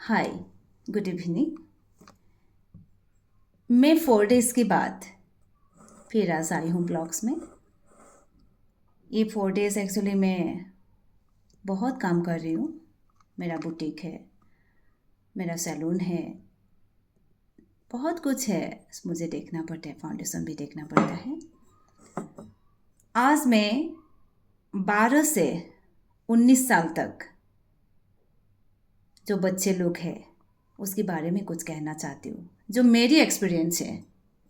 हाय, good evening. मैं 4 days के बाद फिर आज आई हूँ ब्लॉग्स में। ये 4 डेज़ एक्चुअली मैं बहुत काम कर रही हूँ। मेरा बुटीक है, मेरा सैलून है, बहुत कुछ है। मुझे देखना पड़ता है, फाउंडेशन भी देखना पड़ता है। आज मैं 12 से 19 साल तक जो बच्चे लोग हैं उसके बारे में कुछ कहना चाहती हूँ। जो मेरी एक्सपीरियंस है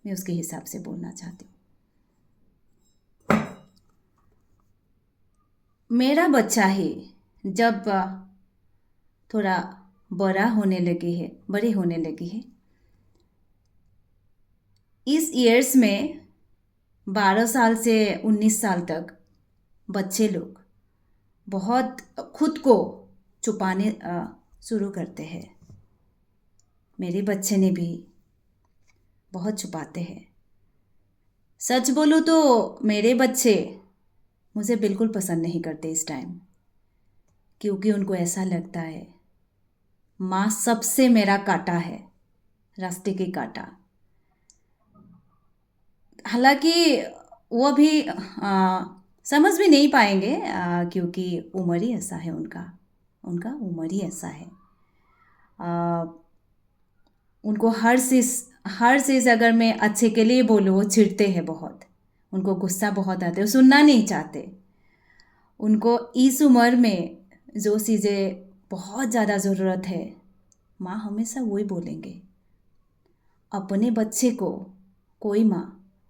मैं उसके हिसाब से बोलना चाहती हूँ। मेरा बच्चा ही जब थोड़ा बड़े होने लगी है, इस ईयर्स में 12 साल से 19 साल तक बच्चे लोग बहुत खुद को छुपाने शुरू करते हैं। मेरे बच्चे ने भी बहुत छुपाते हैं। सच बोलूँ तो मेरे बच्चे मुझे बिल्कुल पसंद नहीं करते इस टाइम, क्योंकि उनको ऐसा लगता है माँ सबसे मेरा कांटा है, रास्ते की कांटा। हालांकि वो भी समझ भी नहीं पाएंगे, क्योंकि उम्र ही ऐसा है उनका उनका उम्र ही ऐसा है। आ, उनको हर चीज़ अगर मैं अच्छे के लिए बोलूँ वो चिढ़ते हैं बहुत। उनको गुस्सा बहुत आता है, वो सुनना नहीं चाहते। उनको इस उम्र में जो चीज़ें बहुत ज़्यादा ज़रूरत है, माँ हमेशा वही बोलेंगे। अपने बच्चे को कोई माँ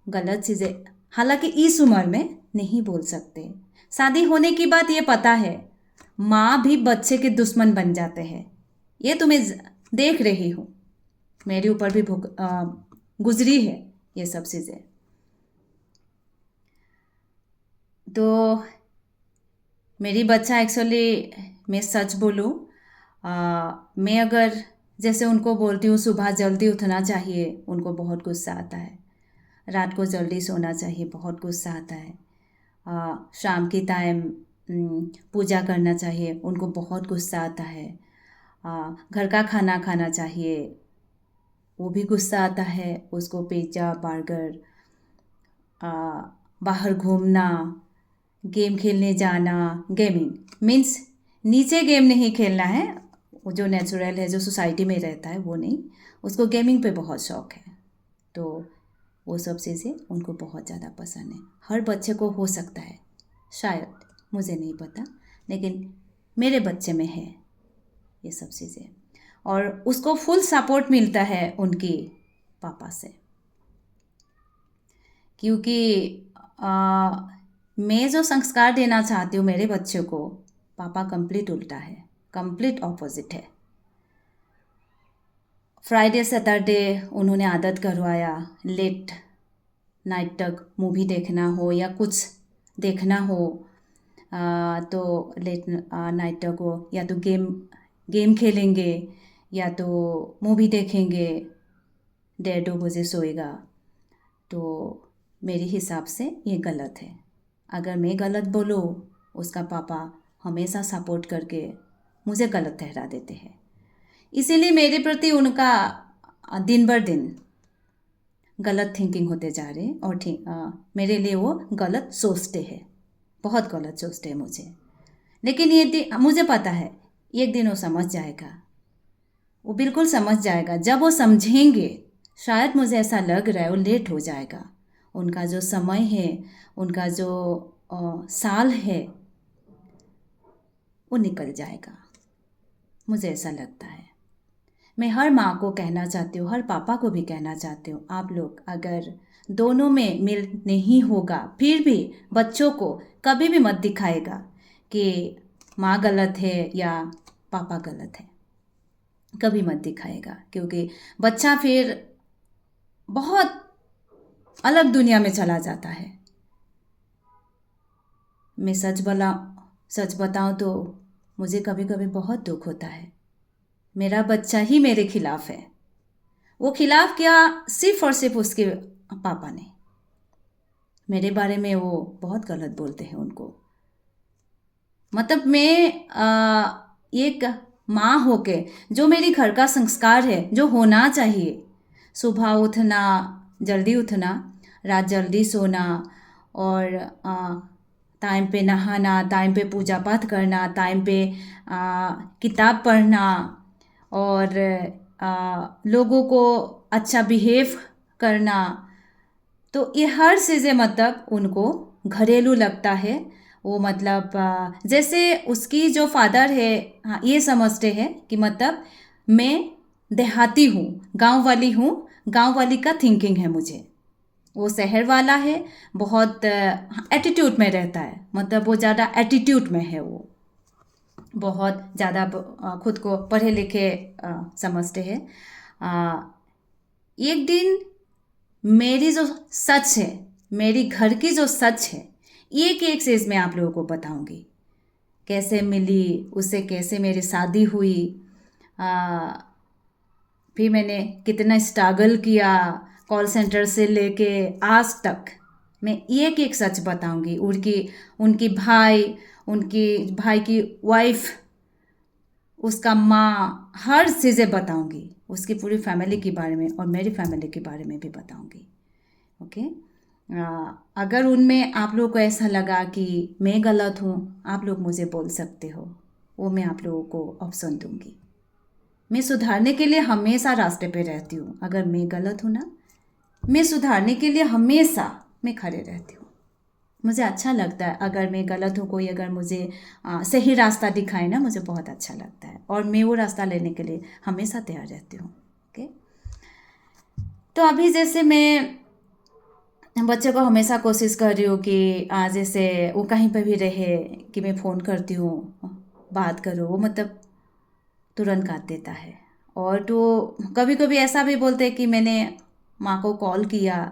गलत चीज़ें हालांकि इस उम्र में नहीं बोल सकते। शादी होने की बात ये पता है, माँ भी बच्चे के दुश्मन बन जाते हैं। ये तो मैं देख रही हूँ, मेरे ऊपर भी गुजरी है ये सब चीज़ें। तो मेरी बच्चा एक्चुअली, मैं सच बोलूँ, मैं अगर जैसे उनको बोलती हूँ सुबह जल्दी उठना चाहिए, उनको बहुत गुस्सा आता है। रात को जल्दी सोना चाहिए, बहुत गुस्सा आता है। शाम की टाइम पूजा करना चाहिए, उनको बहुत गुस्सा आता है। घर का खाना खाना चाहिए, वो भी गुस्सा आता है उसको। पिज्ज़ा बर्गर, बाहर घूमना, गेम खेलने जाना। गेमिंग मीन्स नीचे गेम नहीं खेलना है, वो जो नेचुरल है, जो सोसाइटी में रहता है वो नहीं। उसको गेमिंग पे बहुत शौक है। तो वो सब चीज़ें उनको बहुत ज़्यादा पसंद है। हर बच्चे को हो सकता है, शायद, मुझे नहीं पता, लेकिन मेरे बच्चे में है ये सब चीज़ें। और उसको फुल सपोर्ट मिलता है उनकी पापा से, क्योंकि मैं जो संस्कार देना चाहती हूँ मेरे बच्चे को, पापा कंप्लीट उल्टा है, कंप्लीट ऑपोजिट है। फ्राइडे सैटरडे उन्होंने आदत करवाया, लेट नाइट तक मूवी देखना हो या कुछ देखना हो, तो लेट नाइट तक हो, या तो गेम गेम खेलेंगे या तो मूवी देखेंगे। 1:30-2 बजे सोएगा। तो मेरे हिसाब से ये गलत है। अगर मैं गलत बोलूँ, उसका पापा हमेशा सपोर्ट करके मुझे गलत ठहरा देते हैं। इसीलिए मेरे प्रति उनका दिन बर दिन गलत थिंकिंग होते जा रहे हैं। और मेरे लिए वो गलत सोचते हैं, बहुत गलत सोचते हैं मुझे। लेकिन मुझे पता है एक दिन वो समझ जाएगा, वो बिल्कुल समझ जाएगा। जब वो समझेंगे, शायद मुझे ऐसा लग रहा है वो लेट हो जाएगा। उनका जो समय है, उनका जो साल है, वो निकल जाएगा, मुझे ऐसा लगता है। मैं हर माँ को कहना चाहती हूँ, हर पापा को भी कहना चाहती हूँ, आप लोग अगर दोनों में मेल नहीं होगा, फिर भी बच्चों को कभी भी मत दिखाएगा कि माँ गलत है या पापा गलत है। कभी मत दिखाएगा, क्योंकि बच्चा फिर बहुत अलग दुनिया में चला जाता है। मैं सच बताऊँ तो मुझे कभी कभी बहुत दुख होता है। मेरा बच्चा ही मेरे खिलाफ है। वो खिलाफ किया सिर्फ और सिर्फ उसके पापा ने। मेरे बारे में वो बहुत गलत बोलते हैं उनको। मतलब मैं एक माँ होके जो मेरी घर का संस्कार है, जो होना चाहिए, सुबह उठना, जल्दी उठना, रात जल्दी सोना, और टाइम पे नहाना, टाइम पे पूजा पाठ करना, टाइम पे किताब पढ़ना, और लोगों को अच्छा बिहेव करना। तो ये हर चीज़ें मतलब उनको घरेलू लगता है। वो मतलब जैसे उसकी जो फादर है, हाँ, ये समझते हैं कि मतलब मैं देहाती हूँ, गांव वाली हूँ, गांव वाली का थिंकिंग है मुझे। वो शहर वाला है, बहुत एटीट्यूड में रहता है, मतलब वो ज़्यादा एटीट्यूड में है, वो बहुत ज़्यादा खुद को पढ़े लिखे समझते हैं। अ, एक दिन मेरी जो सच है, मेरी घर की जो सच है, एक एक चीज़ मैं आप लोगों को बताऊंगी। कैसे मिली उससे, कैसे मेरी शादी हुई, आ, फिर मैंने कितना स्ट्रगल किया कॉल सेंटर से लेके आज तक। मैं एक एक सच बताऊंगी। उनकी उनकी भाई उनकी भाई की वाइफ, उसका माँ, हर चीज़ें बताऊंगी। उसकी पूरी फैमिली के बारे में और मेरी फैमिली के बारे में भी बताऊंगी। ओके। अगर उनमें आप लोगों को ऐसा लगा कि मैं गलत हूँ, आप लोग मुझे बोल सकते हो, वो मैं आप लोगों को ऑप्शन दूंगी। मैं सुधारने के लिए हमेशा रास्ते पे रहती हूँ। अगर मैं गलत हूँ ना, मैं सुधारने के लिए हमेशा मैं खड़े रहती हूँ। मुझे अच्छा लगता है अगर मैं गलत हूँ, कोई अगर मुझे सही रास्ता दिखाए ना, मुझे बहुत अच्छा लगता है, और मैं वो रास्ता लेने के लिए हमेशा तैयार रहती हूँ। ओके। तो अभी जैसे मैं बच्चे को हमेशा कोशिश कर रही हूँ कि जैसे वो कहीं पर भी रहे कि मैं फ़ोन करती हूँ, बात करो, वो मतलब तुरंत काट देता है। और तो कभी कभी ऐसा भी बोलते हैं कि मैंने माँ को कॉल किया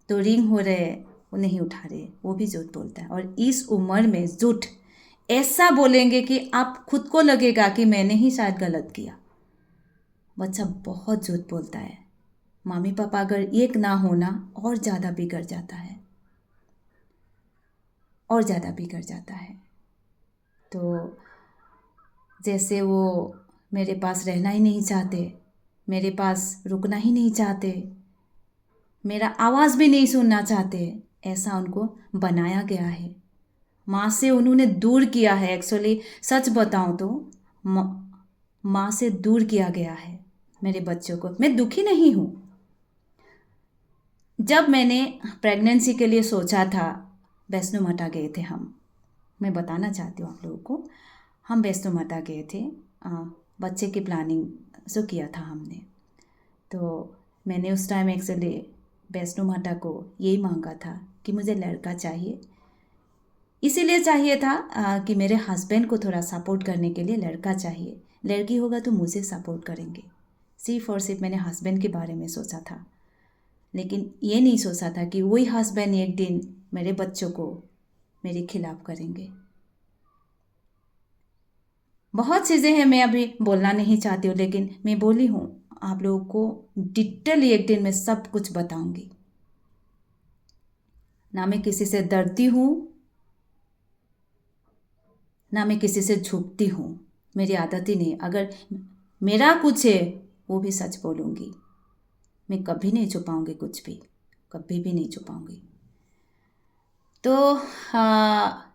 तो रिंग हो रहे, वो नहीं उठा रहे, वो भी झूठ बोलता है। और इस उम्र में झूठ ऐसा बोलेंगे कि आप खुद को लगेगा कि मैंने ही शायद गलत किया। बच्चा बहुत झूठ बोलता है। मम्मी पापा अगर एक ना होना, और ज़्यादा बिगड़ जाता है, और ज़्यादा बिगड़ जाता है। तो जैसे वो मेरे पास रहना ही नहीं चाहते, मेरे पास रुकना ही नहीं चाहते, मेरा आवाज़ भी नहीं सुनना चाहते, ऐसा उनको बनाया गया है। माँ से उन्होंने दूर किया है। एक्चुअली सच बताऊँ तो माँ से दूर किया गया है मेरे बच्चों को। मैं दुखी नहीं हूँ। जब मैंने प्रेगनेंसी के लिए सोचा था, वैष्णो माता गए थे हम। मैं बताना चाहती हूँ आप लोगों को, हम वैष्णो माता गए थे। बच्चे की प्लानिंग जो किया था हमने, तो मैंने उस टाइम एक्चुअली वैष्णो माता को यही मांगा था कि मुझे लड़का चाहिए। इसीलिए चाहिए था कि मेरे हस्बैंड को थोड़ा सपोर्ट करने के लिए लड़का चाहिए। लड़की होगा तो मुझे सपोर्ट करेंगे। सिर्फ और सिर्फ मैंने हस्बैंड के बारे में सोचा था, लेकिन ये नहीं सोचा था कि वही हस्बैंड एक दिन मेरे बच्चों को मेरे खिलाफ करेंगे। बहुत चीज़ें हैं, मैं अभी बोलना नहीं चाहती हूँ, लेकिन मैं बोली हूँ आप लोगों को डिटेली एक दिन मैं सब कुछ बताऊंगी। ना मैं किसी से डरती हूँ, ना मैं किसी से झुकती हूँ। मेरी आदत ही नहीं। अगर मेरा कुछ है वो भी सच बोलूँगी। मैं कभी नहीं छुपाऊँगी कुछ भी, कभी भी नहीं छुपाऊँगी। तो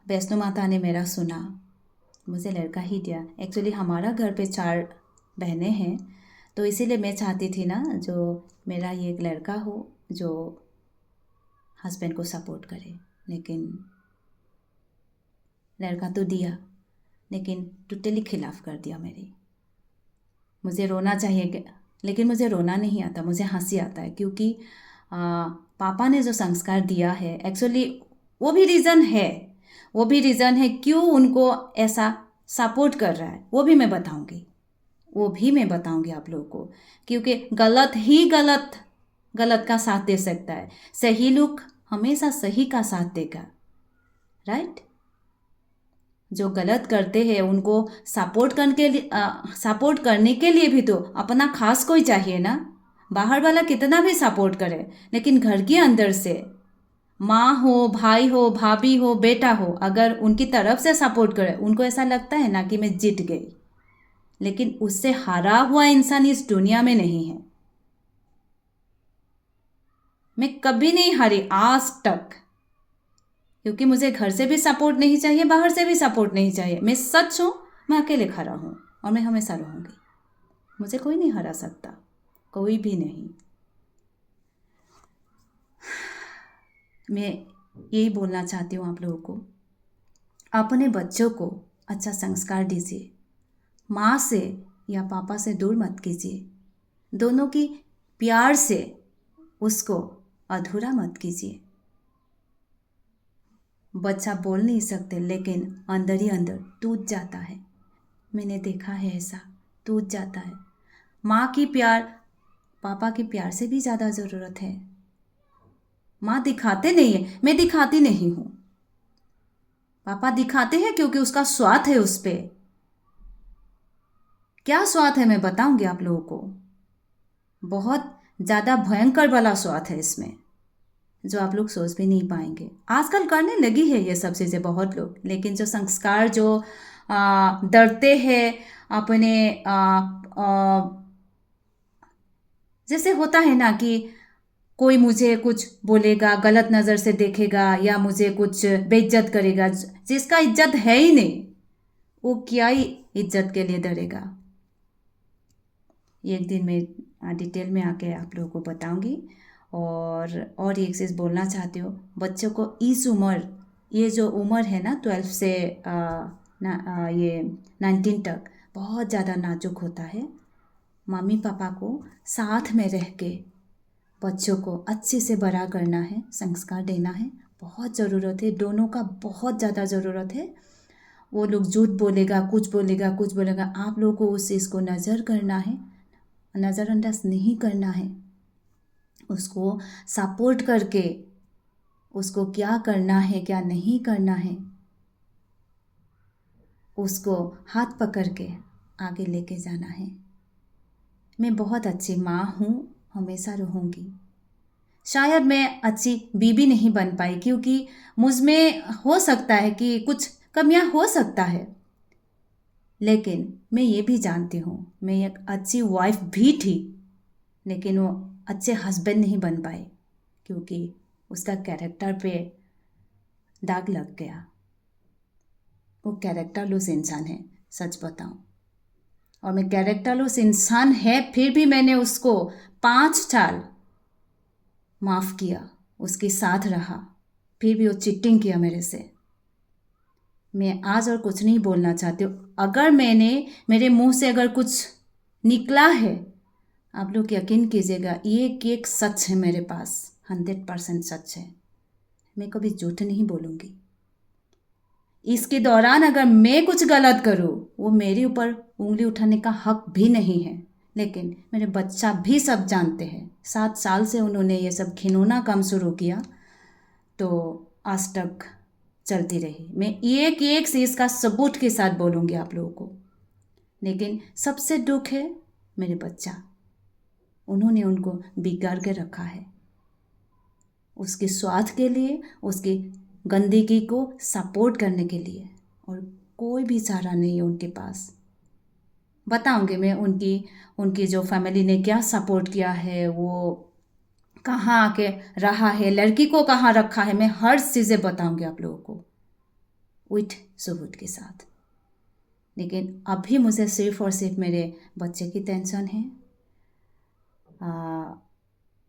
वैष्णो माता ने मेरा सुना, मुझे लड़का ही दिया। एक्चुअली हमारा घर पे 4 बहनें हैं, तो इसीलिए मैं चाहती थी ना जो मेरा ये एक लड़का हो जो हस्बैंड को सपोर्ट करे। लेकिन लड़का तो दिया, लेकिन टोटली खिलाफ कर दिया मेरी। मुझे रोना चाहिए, लेकिन मुझे रोना नहीं आता, मुझे हंसी आता है, क्योंकि पापा ने जो संस्कार दिया है, एक्चुअली वो भी रीज़न है, वो भी रीज़न है क्यों उनको ऐसा सपोर्ट कर रहा है, वो भी मैं बताऊंगी। वो भी मैं बताऊंगी आप लोगों को, क्योंकि गलत ही गलत गलत का साथ दे सकता है। सही लोग हमेशा सही का साथ देगा, राइट। जो गलत करते हैं उनको सपोर्ट करने के लिए भी तो अपना खास कोई चाहिए ना। बाहर वाला कितना भी सपोर्ट करे, लेकिन घर के अंदर से माँ हो, भाई हो, भाभी हो, बेटा हो, अगर उनकी तरफ से सपोर्ट करे, उनको ऐसा लगता है ना कि मैं जीत गई। लेकिन उससे हारा हुआ इंसान इस दुनिया में नहीं है। मैं कभी नहीं हारी आज तक, क्योंकि मुझे घर से भी सपोर्ट नहीं चाहिए, बाहर से भी सपोर्ट नहीं चाहिए। मैं सच हूँ, मैं अकेले खड़ा हूँ और मैं हमेशा रहूँगी। मुझे कोई नहीं हरा सकता, कोई भी नहीं। मैं यही बोलना चाहती हूँ आप लोगों को, अपने बच्चों को अच्छा संस्कार दीजिए। माँ से या पापा से दूर मत कीजिए। दोनों की प्यार से उसको अधूरा मत कीजिए। बच्चा बोल नहीं सकते लेकिन अंदर ही अंदर टूट जाता है। मैंने देखा है ऐसा, टूट जाता है। माँ की प्यार पापा के प्यार से भी ज़्यादा ज़रूरत है। माँ दिखाते नहीं है, मैं दिखाती नहीं हूँ। पापा दिखाते हैं क्योंकि उसका स्वाद है उस पे। क्या स्वाद है मैं बताऊंगी आप लोगों को। बहुत ज़्यादा भयंकर वाला स्वाद है इसमें, जो आप लोग सोच भी नहीं पाएंगे। आजकल करने लगी है ये सब चीज़ें बहुत लोग, लेकिन जो संस्कार जो डरते हैं अपने जैसे होता है ना कि कोई मुझे कुछ बोलेगा, गलत नज़र से देखेगा या मुझे कुछ बेइज्जत करेगा, जिसका इज्जत है ही नहीं, वो क्या ही इज्जत के लिए डरेगा। एक दिन मैं डिटेल में आके आप लोगों को बताऊंगी। और एक चीज़ बोलना चाहती हूँ, बच्चों को इस उम्र, ये जो उम्र है ना 12 से ये 19 तक, बहुत ज़्यादा नाजुक होता है। मम्मी पापा को साथ में रह के बच्चों को अच्छे से बड़ा करना है, संस्कार देना है, बहुत ज़रूरत है। दोनों का बहुत ज़्यादा ज़रूरत है। वो लोग झूठ बोलेगा, कुछ बोलेगा, कुछ बोलेगा, आप लोगों को उस चीज़ को नज़र करना है, नज़रअंदाज नहीं करना है। उसको सपोर्ट करके उसको क्या करना है क्या नहीं करना है, उसको हाथ पकड़ के आगे लेके जाना है। मैं बहुत अच्छी माँ हूँ, हमेशा रहूँगी। शायद मैं अच्छी बीबी नहीं बन पाई क्योंकि मुझ में हो सकता है कि कुछ कमियां हो सकता है, लेकिन मैं ये भी जानती हूँ मैं एक अच्छी वाइफ भी थी, लेकिन वो अच्छे हस्बैंड नहीं बन पाए क्योंकि उसका कैरेक्टर पे दाग लग गया। वो कैरेक्टर लूस इंसान है, सच बताऊँ। और मैं कैरेक्टर लूस इंसान है, फिर भी मैंने उसको 5 साल माफ़ किया, उसके साथ रहा, फिर भी वो चीटिंग किया मेरे से। मैं आज और कुछ नहीं बोलना चाहती हूँ। अगर मेरे मुंह से अगर कुछ निकला है, आप लोग यकीन कीजिएगा, ये एक सच है मेरे पास, 100% सच है। मैं कभी झूठ नहीं बोलूँगी। इसके दौरान अगर मैं कुछ गलत करूँ, वो मेरे ऊपर उंगली उठाने का हक भी नहीं है, लेकिन मेरे बच्चा भी सब जानते हैं। 7 साल से उन्होंने ये सब घिनौना काम शुरू किया, तो आज तक चलती रही। मैं एक एक चीज़ का सबूत के साथ बोलूँगी आप लोगों को। लेकिन सबसे दुख है मेरे बच्चा, उन्होंने उनको बिगाड़ के रखा है, उसके स्वार्थ के लिए, उसकी गंदगी को सपोर्ट करने के लिए, और कोई भी चारा नहीं है उनके पास। बताऊंगी मैं उनकी जो फैमिली ने क्या सपोर्ट किया है, वो कहाँ आके रहा है, लड़की को कहाँ रखा है, मैं हर चीज़ें बताऊंगी आप लोगों को विथ सबूत के साथ। लेकिन अभी मुझे सिर्फ और सिर्फ मेरे बच्चे की टेंशन है।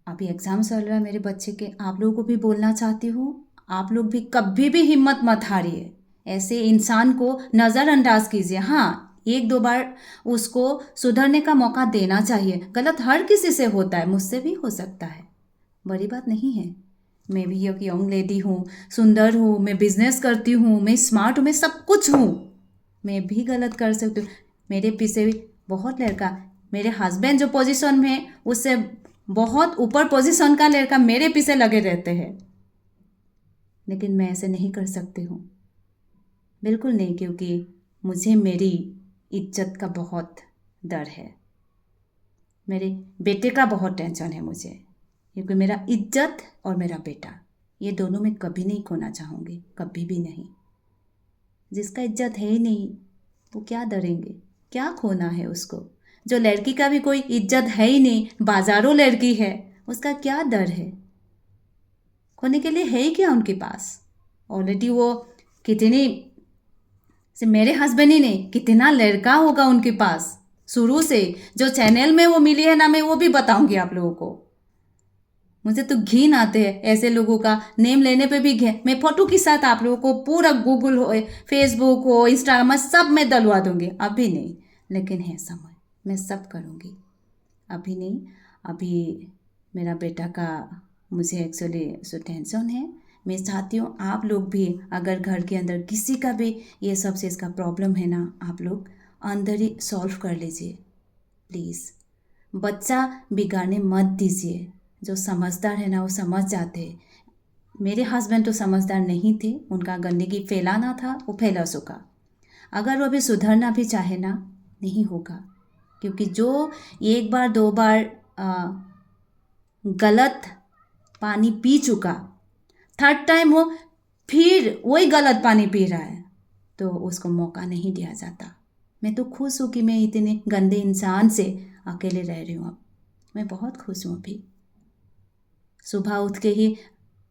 अभी एग्ज़ाम चल रहा है मेरे बच्चे के। आप लोगों को भी बोलना चाहती हूँ, आप लोग भी कभी भी हिम्मत मत हारिए। ऐसे इंसान को नज़रअंदाज कीजिए। हाँ, 1-2 बार उसको सुधरने का मौका देना चाहिए। गलत हर किसी से होता है, मुझसे भी हो सकता है, बड़ी बात नहीं है। मैं भी एक यंग लेडी हूँ, सुंदर हूँ, मैं बिजनेस करती हूँ, मैं स्मार्ट हूँ, मैं सब कुछ हूँ। मैं भी गलत कर सकती हूँ। मेरे पीछे भी बहुत लड़का, मेरे हस्बैंड जो पोजीशन में है उससे बहुत ऊपर पोजीशन का लड़का मेरे पीछे लगे रहते हैं, लेकिन मैं ऐसे नहीं कर सकती हूँ, बिल्कुल नहीं, क्योंकि मुझे मेरी इज्जत का बहुत डर है। मेरे बेटे का बहुत टेंशन है मुझे, क्योंकि मेरा इज्जत और मेरा बेटा, ये दोनों मैं कभी नहीं खोना चाहूँगी, कभी भी नहीं। जिसका इज्जत है ही नहीं, वो क्या डरेंगे, क्या खोना है उसको? जो लड़की का भी कोई इज्जत है ही नहीं, बाजारों लड़की है, उसका क्या डर है? खोने के लिए है ही क्या उनके पास? ऑलरेडी वो कितनी से मेरे हस्बैंड ही नहीं, कितना लड़का होगा उनके पास शुरू से। जो चैनल में वो मिली है ना, मैं वो भी बताऊंगी आप लोगों को। मुझे तो घिन आते हैं ऐसे लोगों का नेम लेने पे भी घिन। मैं फोटो के साथ आप लोगों को पूरा गूगल हो, फेसबुक हो, इंस्टाग्राम, सब में डलवा दूंगी। अभी नहीं, लेकिन है समय, मैं सब करूंगी। अभी नहीं, अभी मेरा बेटा का मुझे एक्चुअली सो टेंशन है। मैं चाहती हूँ आप लोग भी, अगर घर के अंदर किसी का भी ये सब चीज़ का प्रॉब्लम है ना, आप लोग अंदर ही सॉल्व कर लीजिए प्लीज़। बच्चा बिगाड़ने मत दीजिए। जो समझदार है ना, वो समझ जाते हैं। मेरे हस्बैंड तो समझदार नहीं थे, उनका गंदगी फैलाना था, वो फैला चुका। अगर वो अभी सुधरना भी चाहे ना, नहीं होगा। क्योंकि जो एक बार दो बार गलत पानी पी चुका, थर्ड टाइम वो फिर वही गलत पानी पी रहा है, तो उसको मौका नहीं दिया जाता। मैं तो खुश हूँ कि मैं इतने गंदे इंसान से अकेले रह रही हूँ। अब मैं बहुत खुश हूँ। अभी सुबह उठ के ही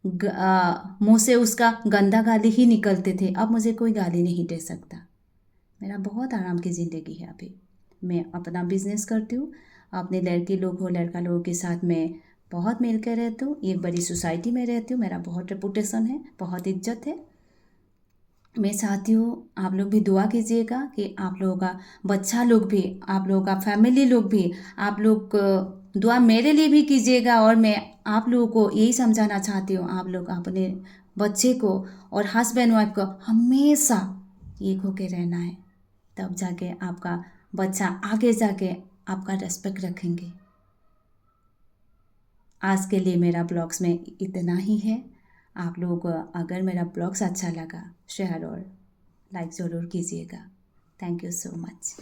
मुंह से उसका गंदा गाली ही निकलते थे, अब मुझे कोई गाली नहीं दे सकता। मेरा बहुत आराम की ज़िंदगी है। अभी मैं अपना बिजनेस करती हूँ, अपने लड़के लोग हो, लड़का लोगों के साथ मैं बहुत मिल कर रहती हूँ। एक बड़ी सोसाइटी में रहती हूँ, मेरा बहुत रेपुटेशन है, बहुत इज्जत है। मैं चाहती हूँ आप लोग भी दुआ कीजिएगा कि आप लोगों का बच्चा लोग भी, आप लोगों का फैमिली लोग भी, आप लोग दुआ मेरे लिए भी कीजिएगा। और मैं आप लोगों को यही समझाना चाहती हूँ, आप लोग अपने बच्चे को और हस्बैंड वाइफ को हमेशा एक होके रहना है, तब जाके आपका बच्चा आगे जाके आपका रेस्पेक्ट रखेंगे। आज के लिए मेरा ब्लॉग्स में इतना ही है। आप लोग अगर मेरा ब्लॉग्स अच्छा लगा, शेयर और लाइक ज़रूर कीजिएगा। Thank you so much.